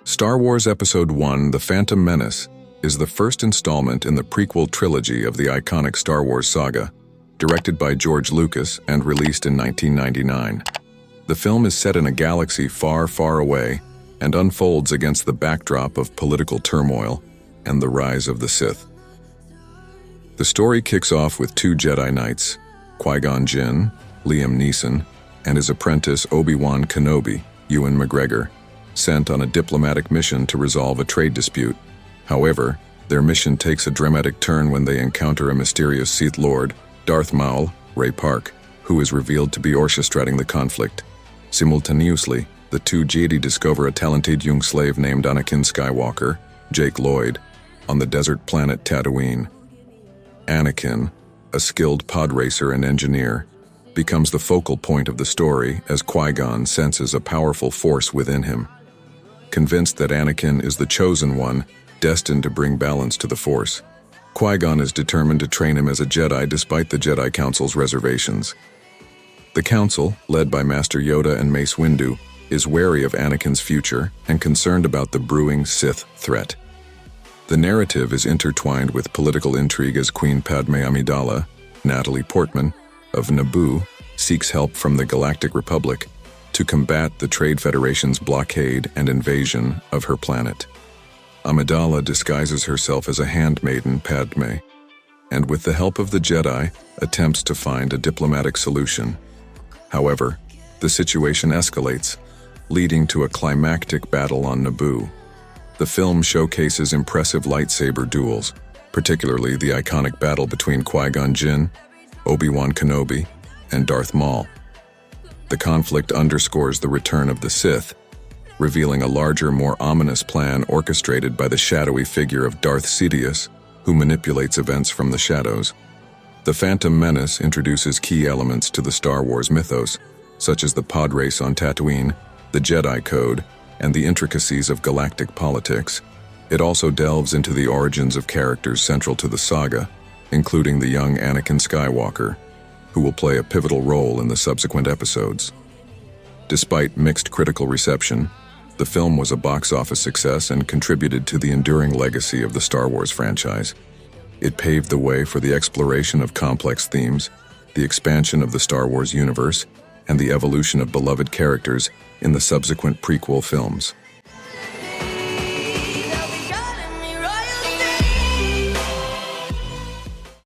Star Wars Episode I: The Phantom Menace is the first installment in the prequel trilogy of the iconic Star Wars saga, directed by George Lucas and released in 1999. The film is set in a galaxy far, far away and unfolds against the backdrop of political turmoil and the rise of the Sith. The story kicks off with two Jedi Knights, Qui-Gon Jinn, Liam Neeson, and his apprentice Obi-Wan Kenobi, Ewan McGregor, sent on a diplomatic mission to resolve a trade dispute. However, their mission takes a dramatic turn when they encounter a mysterious Sith Lord, Darth Maul, Ray Park, who is revealed to be orchestrating the conflict. Simultaneously, the two Jedi discover a talented young slave named Anakin Skywalker, Jake Lloyd, on the desert planet Tatooine. Anakin, a skilled pod racer and engineer, becomes the focal point of the story as Qui-Gon senses a powerful force within him. Convinced that Anakin is the chosen one, destined to bring balance to the Force, Qui-Gon is determined to train him as a Jedi despite the Jedi Council's reservations. The Council, led by Master Yoda and Mace Windu, is wary of Anakin's future and concerned about the brewing Sith threat. The narrative is intertwined with political intrigue as Queen Padme Amidala, Natalie Portman, of Naboo, seeks help from the Galactic Republic to combat the Trade Federation's blockade and invasion of her planet. Amidala disguises herself as a handmaiden, Padme, and with the help of the Jedi, attempts to find a diplomatic solution. However, the situation escalates, leading to a climactic battle on Naboo. The film showcases impressive lightsaber duels, particularly the iconic battle between Qui-Gon Jinn, Obi-Wan Kenobi, and Darth Maul. The conflict underscores the return of the Sith, revealing a larger, more ominous plan orchestrated by the shadowy figure of Darth Sidious, who manipulates events from the shadows. The Phantom Menace introduces key elements to the Star Wars mythos, such as the pod race on Tatooine, the Jedi Code, and the intricacies of galactic politics. It also delves into the origins of characters central to the saga, including the young Anakin Skywalker, who will play a pivotal role in the subsequent episodes. Despite mixed critical reception, the film was a box office success and contributed to the enduring legacy of the Star Wars franchise. It paved the way for the exploration of complex themes, the expansion of the Star Wars universe, and the evolution of beloved characters in the subsequent prequel films.